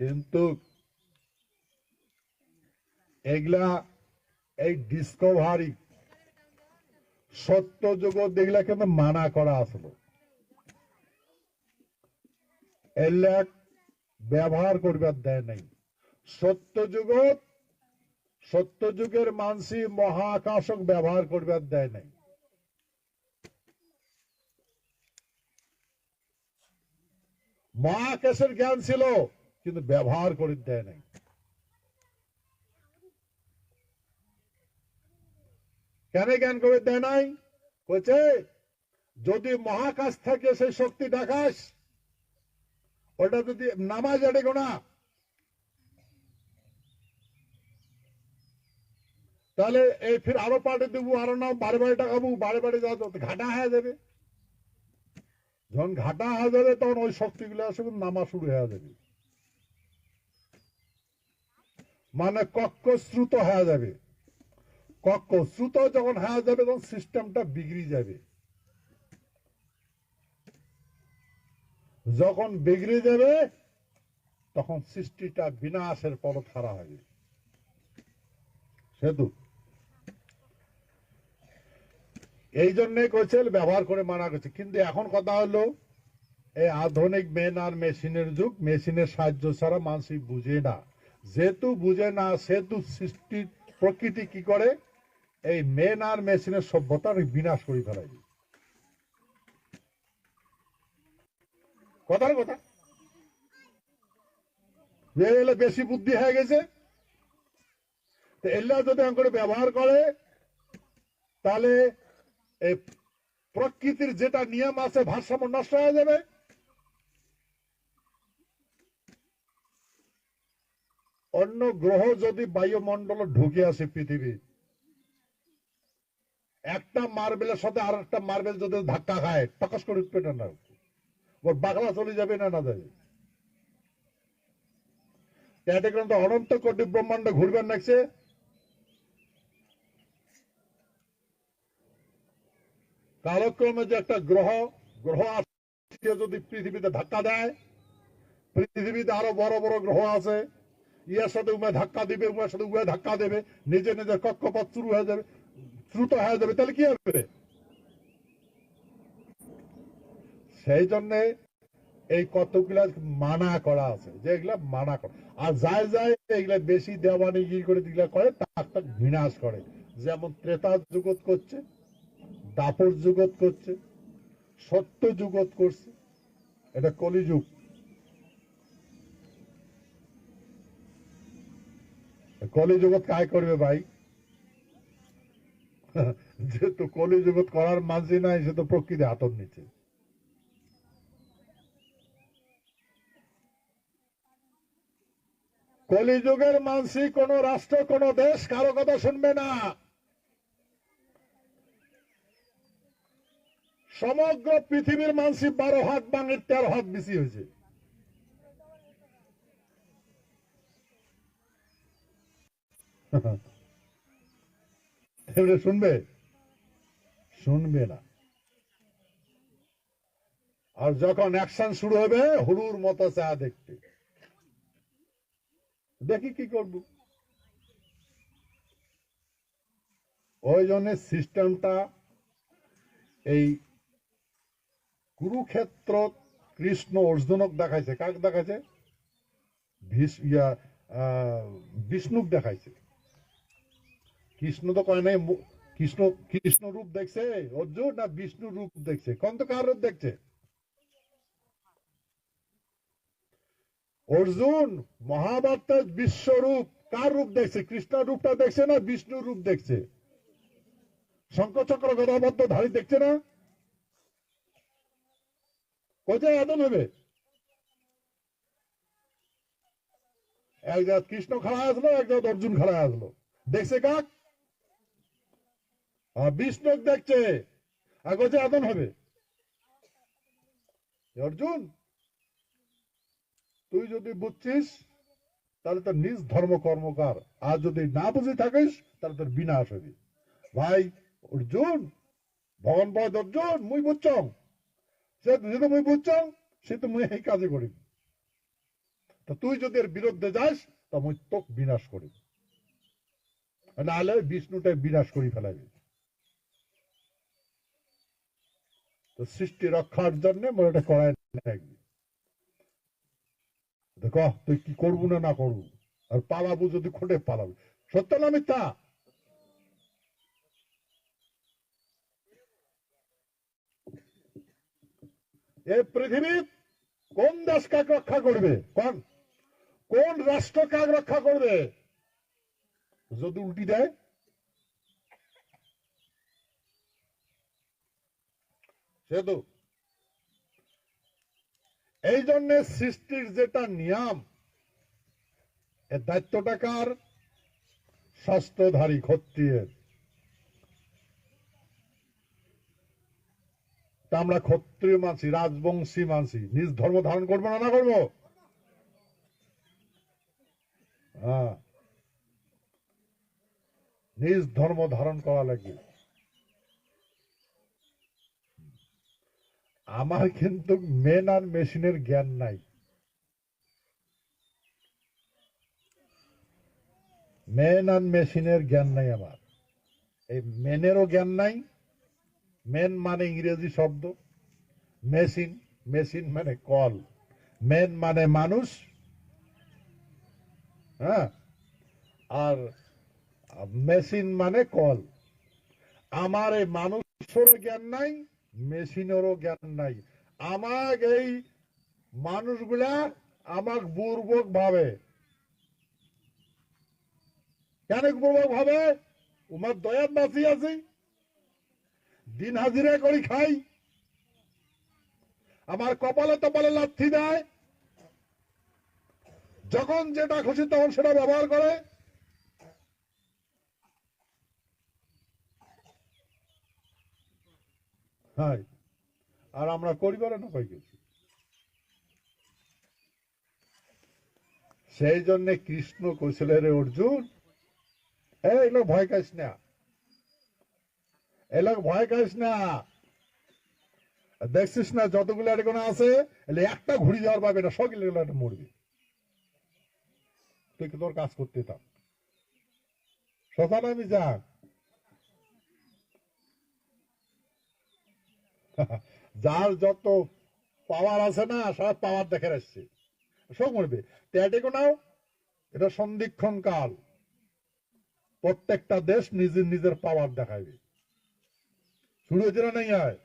কিন্তু এগুলা এই ডিসকভারি সত্য জগৎ দেখলা কিন্তু মানা করা আসলো, এগুলা ব্যবহার করবার দেয় নাই। সত্য যুগের মানসি মহাকাশক ব্যবহার করবার দেয় নাই। মহাকাশের জ্ঞান ছিল কিন্তু ব্যবহার করে দেয় নাই। কেন জ্ঞান করে দেয় নাই? বলছে যদি মহাকাশ থেকে সেই শক্তি দেখাস, ওটা যদি নামাজ এড়ে না, তাহলে এই ফির আরো পাঠিয়ে দেবো, আরো নাম বারে বারে টাকাবো, বারে বারে যাওয়া ঘাটা হয়ে যাবে। যখন ঘাটা হয়ে যাবে তখন ওই শক্তিগুলো আসবে, নামা শুরু হয়ে যাবে, মানে কক্ষশ্রুত হয়ে যাবে। কক্ষশ্রুত যখন হয়ে যাবে তখন সিস্টেমটা বিগড়ে যাবে। যখন বিগড়ে যাবে তখন সৃষ্টিটা বিনাশের পথ খাড়া হবে। সেতু এই জন্যে কইছে ব্যবহার করে মানা করছে। কিন্তু এখন কথা হলো এই আধুনিক মেন আর মেশিনের যুগ, মেশিনের সাহায্য ছাড়া মানুষ বুঝে না। যেহেতু বুঝে না সেহেতু সৃষ্টির প্রকৃতি কি করে, এই মেন আর মেশিনের সভ্যতার বিনাশ করে ফেলাই। কথার কথা বেশি বুদ্ধি হয়ে গেছে, এগুলা যদি করে ব্যবহার করে তাহলে এই প্রকৃতির যেটা নিয়ম আছে ভারসাম্য নষ্ট হয়ে যাবে। অন্য গ্রহ যদি বায়ুমণ্ডল ঢুকে আসে পৃথিবী, একটা মার্বেলের সাথে আর একটা মার্বেল যদি ধাক্কা খায় টকাস করে উঠবে না, ওর বাগলা চলে যাবে না না যাবে। অনন্ত কোটি ব্রহ্মাণ্ড ঘুরবেন নাকছে, কালক্রমে যে একটা গ্রহ যদি পৃথিবীতে ধাক্কা দেয়, পৃথিবীতে আরো বড় বড় গ্রহ আছে, ইয়ার সাথে উমে ধাক্কা দিবে, উমের সাথে উমে ধাক্কা দেবে, নিজে নিজের কক্ষপথ শুরু হয়ে যাবে, দ্রুত হয়ে যাবে, তাহলে কি হবে? সেই জন্য এই কতগুলা মানা করা আছে, যে এগুলা মানা করা। আর যায় যায় এগুলা বেশি দেওয়ানিগিরি করে যেগুলা করে তার বিনাশ করে। যেমন ত্রেতা জগৎ করছে, দাপর জগৎ করছে, সত্য জগৎ করছে, এটা কলিযুগ। কলিযুগত কায় করবে ভাই? যেহেতু কলিযুগত করার মাঝে নাই, সে তো প্রকৃতি হাতর নিচে। কলিযুগের মানসি কোন রাষ্ট্র কোন দেশ কারো কথা শুনবে না। সমগ্র পৃথিবীর মানসি 12 হাত বাঙের 13 হাত বেশি হয়েছে। শুনবে? শুনবে না। আর যখন অ্যাকশন শুরু হবে হুড়ুর মতো চা দেখতে, দেখি কি করব। ওই জন্য সিস্টেমটা এই কুরুক্ষেত্র কৃষ্ণ অর্জুনক দেখাইছে। কাক দেখাইছে? বিষ্ণুক দেখাইছে। কৃষ্ণ তো কয় নাই, কৃষ্ণ রূপ দেখছে অর্জুন, না বিষ্ণু রূপ দেখছে? কোন তো কার রূপ দেখছে? অর্জুন মহাভারতের বিশ্বরূপ কার রূপ দেখছে? কৃষ্ণের রূপটা দেখছে না বিষ্ণুর রূপ দেখছে? শঙ্করচক্র গদাবদ্ধ ধারী দেখছে না? কোথায় আদন হবে? এক জায়গা কৃষ্ণ খাড়া আসলো, এক জায়গা অর্জুন খাড়া আসলো, দেখছে কাক? বিষ্ণু দেখছে, আর কোথায় আদন হবে? অর্জুন তুই যদি বুঝছিস তাহলে তোর নিজ ধর্ম কর্মকার, আর যদি না বুঝে থাকিস তাহলে তোর বিনাশ হবে। ভাই অর্জুন, ভগবান বয় অর্জুন মুই বুঝছ, সে যেহেতু মুই বুঝছ সে তো মুই এই কাজে করি। তো তুই যদি এর বিরুদ্ধে যাস তো মুই তোক বিনাশ করি, নাহলে বিষ্ণুটাই বিনাশ করি ফেলাবি। তো সৃষ্টি রক্ষার জন্য মোর এটা করাই থাকবি। দেখ তুই কি করবো না না করবো, আর পালাবো যদি খোটে পালাবি, সত্য না মিথ্যা? এই পৃথিবীর কোন দেশ কাকে রক্ষা করবে? কোন কোন রাষ্ট্র কাকে রক্ষা করবে যদি উল্টি দেয়? সেতু এই জন্য সৃষ্টির যেটা নিয়ম, এর দায়িত্বটা কার? শস্ত্রধারী ক্ষত্রিয়ের। তা আমরা ক্ষত্রিয় মানছি, রাজবংশী মানছি, নিজ ধর্ম ধারণ করবো না না করবো? হ্যাঁ, নিজ ধর্ম ধারণ করা লাগে। আমার কিন্তু মেন আর মেশিনের জ্ঞান নাই। মেন আর মেশিনের জ্ঞান নাই আমার। এই মেনেরও জ্ঞান নাই। মেন মানে ইংরেজি শব্দ, মেশিন, মেশিন মানে কল, মেন মানে মানুষ। হ্যাঁ, আর মেশিন মানে কল। আমার এই মানুষেরও জ্ঞান নাই, মেশিনেরও জ্ঞান নাই। আমাক এই মানুষগুলা আমাক বুর্বক ভাবে। কেন বুর্বক ভাবে? উমার দয়াত বাঁচি আছি, দিন হাজিরা করি খাই, আমার কপালে তপালে লাথি দেয়, যখন যেটা খুশি তখন সেটা ব্যবহার করে। হ্যাঁ, আর আমরা পরিবারে না পাই গেছি। সেই জন্য কৃষ্ণ কৌশল রে অর্জুন, এগুলো ভয় খাইস না, এগুলো ভয় খাইস না। দেখছিস না যতগুলো এরকম আছে, একটা ঘুরি যাওয়ার পাবে না, সবগুলো মরবি। তুই কি তোর কাজ করতে থাক, শ্মশানে আমি যাক। যার যত পাওয়ার আছে না, সব পাওয়ার দেখে আসছে, সব মরবে। ট্যাটেকো নাও, এটা সন্ধিক্ষণ কাল, প্রত্যেকটা দেশ নিজের নিজের পাওয়ার দেখাবে। শুরু হয়েছে না? নাই হয়,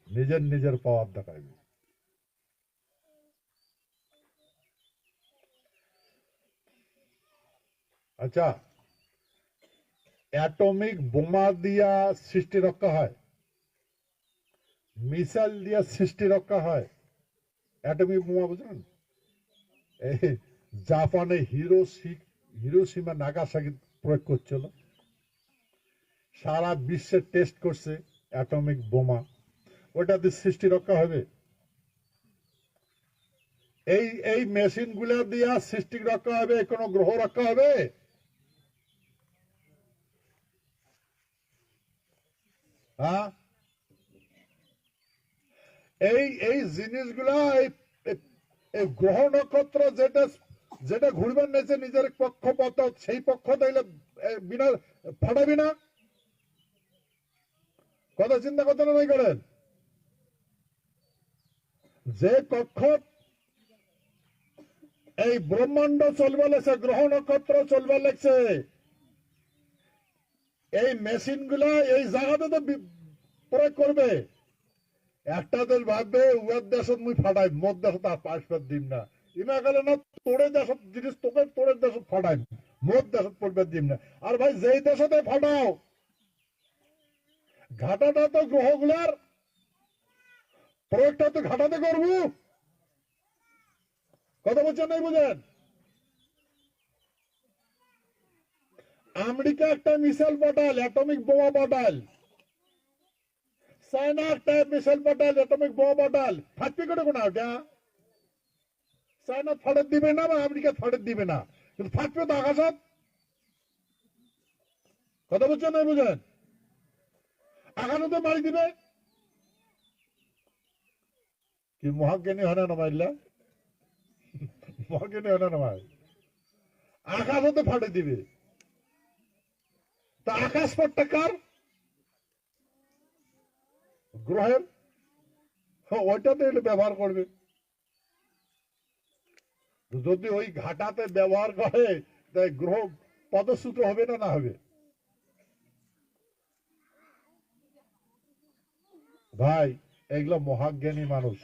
নিজের নিজের পাওয়ার দেখাবে। আচ্ছা, অ্যাটমিক বোমা দিয়া সৃষ্টি রক্ষা হয়, মিসাইল দিয়া সৃষ্টি রক্ষা হয়। অ্যাটমিক বোমা বুঝলেন? এই জাপানে হিরোশিমা নাগাসাকি প্রয়োগ করছিল, সারা বিশ্বে টেস্ট করছে অ্যাটমিক বোমা, ওটা দিয়ে সৃষ্টি রক্ষা হবে? এই এই মেশিন গুলা দিয়া সৃষ্টি রক্ষা হবে? কোন গ্রহ রক্ষা হবে? হ্যাঁ, এই এই জিনিসগুলা, এই গ্রহ নক্ষত্র যেটা যেটা ঘুরবেন নেছে নিজের কক্ষপথ, সেই পক্ষ তাইলে বিনা ফাটাবি না? কথা চিন্তা করতে নাই করেন? যে কক্ষ এই ব্রহ্মাণ্ড চলবে লেগছে, গ্রহ নক্ষত্র চলবে লেগছে, এই মেশিন গুলা এই জায়গাতে তো প্রয়োগ করবে। একটা দেশ ভাববে উয়ার দেশত মুই ফাটাই, মোর দেশত আসবার দিম না। ইমা গেলে না, তোরে দেশত জিনিস তোকে তোরে দেশত ফাটাই, মোর দেশত পড়বার দিম না। আর ভাই যেই দেশতে ফাটাও, ঘাটাটা তো গ্রহগুলার প্রয়োগটা তো ঘাটাতে করবো। কথা বলছেন নাই বুঝেন? আমেরিকা একটা মিসাইল পাঠাল, অ্যাটমিক বোমা পাঠাল, চায়না একটা মিসাইল পাঠাল, অ্যাটমিক বোমা পাঠাল, ফাটবে করে কোনা ওটা? চায়না ফাটাত দিবে না বা আমেরিকা ফাটাত দিবে না, কিন্তু ফাটবে তো আকাশত। কথা বলছেন নাই বুঝেন? আকাশে তো মারি দিবে। কি মহাজ্ঞানী হয় না মাইল্লা? মহাজ্ঞানী হয় না ভাই? আকাশ হতে ফাটে দিবে। তা আকাশ পথটা কার? গ্রহের। ওইটাতে ব্যবহার করবে। যদি ওই ঘাটাতে ব্যবহার করে তাই গ্রহ পদচ্যুত হবে না, না হবে? ভাই এগুলো মহাজ্ঞানী মানুষ।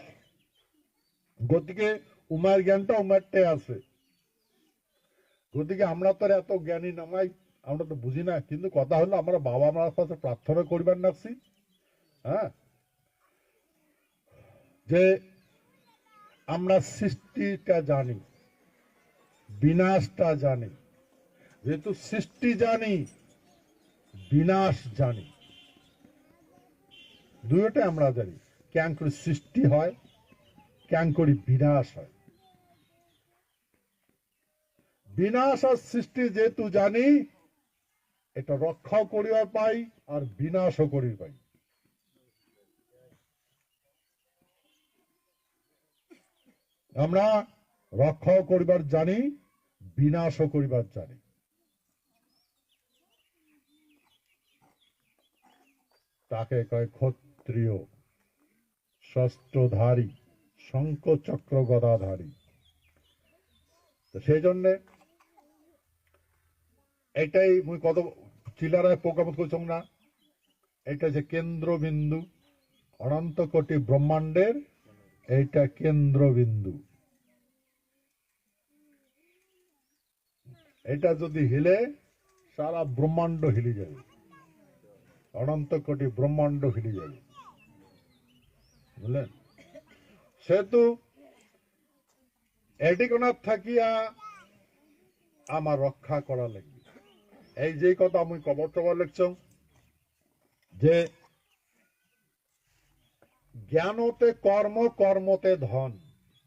গতিকে উমার জ্ঞানটা উমারটাই আছে। গতিকে আমরা তো এত জ্ঞানী নামাই, আমরা তো বুঝি না। কিন্তু কথা হলো আমরা বাবা মার কাছে প্রার্থনা করিবার নাকছি, হ্যাঁ, যে আমরা সৃষ্টিটা জানি, বিনাশটা জানি। যেহেতু সৃষ্টি জানি, বিনাশ জানি, দুইটা আমরা জানি। কেন করে সৃষ্টি হয়, কেন করে বিনাশ হয়। বিনাশ আর সৃষ্টি যেহেতু জানি, এটা রক্ষাও করিবার পাই আর বিনাশও করিবার পাই। আমরা রক্ষাও করিবার জানি, বিনাশও করিবার জানি। তাকে কয় ক্ষত্রিয়, শস্ত্রধারী, শঙ্খ চক্র গদাধারী। তো সেই জন্যে এটাই মুই কত চিলারায় প্রোগ্রাম করছম না, এটা যে কেন্দ্রবিন্দু অনন্ত কোটি ব্রহ্মাণ্ডের, এইটা কেন্দ্রবিন্দু। এটা যদি হিলে সারা ব্রহ্মাণ্ড হিলে যাবে, অনন্ত কোটি ব্রহ্মাণ্ড হিলে যাবে, বুঝলেন? সেহেতু এটিকোনার থাকিয়া আমার রক্ষা করা লাগবে। এই যে কথা আমি কবর টবর লিখছ যে জ্ঞানতে কর্ম, কর্মতে ধন।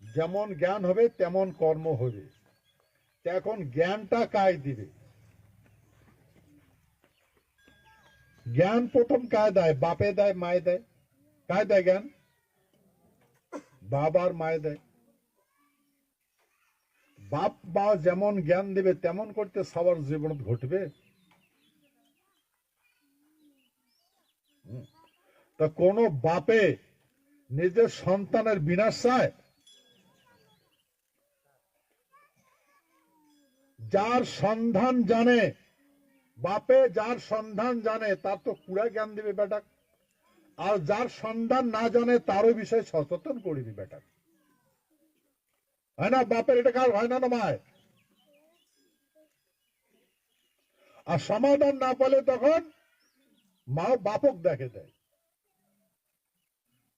যেমন জ্ঞান হবে তেমন কর্ম হবে। এখন জ্ঞানটা কায় দিবে? জ্ঞান প্রথম কায় দেয়? বাপে দেয়, মায়ে দেয়। কায় দেয় জ্ঞান? বাবার মায়ে দেয়। বাপ মা যেমন জ্ঞান দিবে তেমন করতে সবার জীবন ঘটবে। তা কোন বাপে নিজের সন্তানের বিনাশ চায়? যার সন্ধান জানে, বাপে যার সন্ধান জানে তার তো পুরা জ্ঞান দিবে বেটা। আর যার সন্ধান না জানে তারও বিষয় সচেতন করিবি বেটা, হয় না? বাপের এটা কাজ হয় না না মায়? আর সমাধান না পেলে তখন মাও বাপক দেখে দেয়।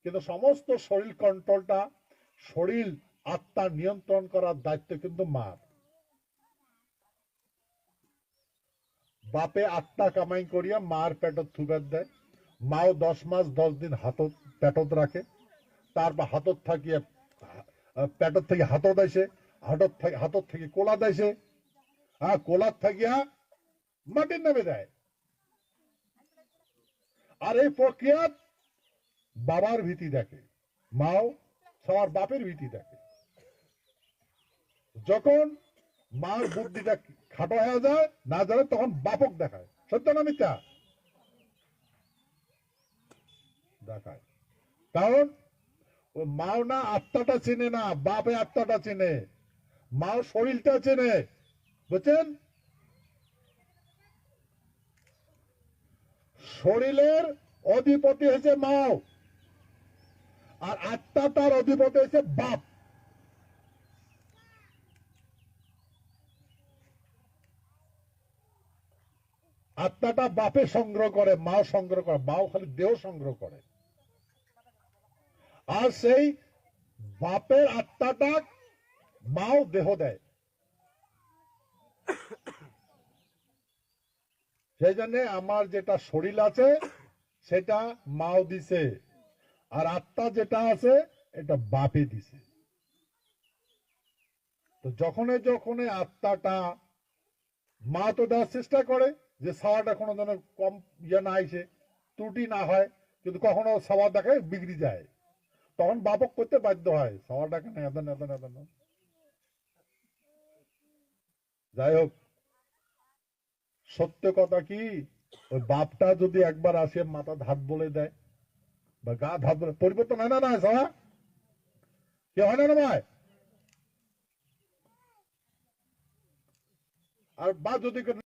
কিন্তু সমস্ত শরীর কন্ট্রোলটা, শরীর আত্মা নিয়ন্ত্রণ করার দায়িত্ব কিন্তু মার। বাপে আত্মা কামাই করিয়া মার পেটত থুবের দেয়। মাও 10 মাস 10 দিন হাতত পেটত রাখে, তারপর হাতত থাকিয়া পেটত থেকে হাতত আসে, হাতত থেকে কোলা দেশে, কোলার থাকিয়া মাটির নামে দেয়। আর এই প্রক্রিয়া বাবার ভীতি দেখে, মাও সবার বাপের ভীতি দেখে। যখন মার বুদ্ধিটা খাটো হয়ে যায়, না জানে, তখন বাপক দেখায়। সত্য না মিথ্যা? দেখায়। কারণ ও মাও না আত্মাটা চেনে না, বাপে আত্মাটা চেনে, মাও শরীরটা চেনে। বুঝছেন? শরীরের অধিপতি হয়েছে মাও, আর আত্মা তার অধিপতি হয়েছে বাপ। আত্মাটা বাপে সংগ্রহ করে, মাও সংগ্রহ করে। মাও খালি দেহ সংগ্রহ করে, আর সেই বাপের আত্মাটা মাও দেহ দেয়। সেই জন্য আমার যেটা শরীর আছে সেটা মাও দিছে, আর আত্মা যেটা আছে এটা বাপে দিছে। তো যখনই যখনই আত্মাটা, মা তো দেওয়ার চেষ্টা করে যে সাওয়াটা কোনো যেন কম ইয়ে না আইসে, ত্রুটি না হয়, কিন্তু কখনো সাওয়া দেখে বিগড়ে যায়। তখন বাপক করতে বাধ্য হয় সবার কেন এত এত এত। যাই হোক, সত্য কথা কি, ওই বাপটা যদি একবার আসে মাথা ধাত বলে দেয় বা গা ধাত বলে, পরিবর্তন হয় না, না সারা কে হয় না ভাই। আর বা যদি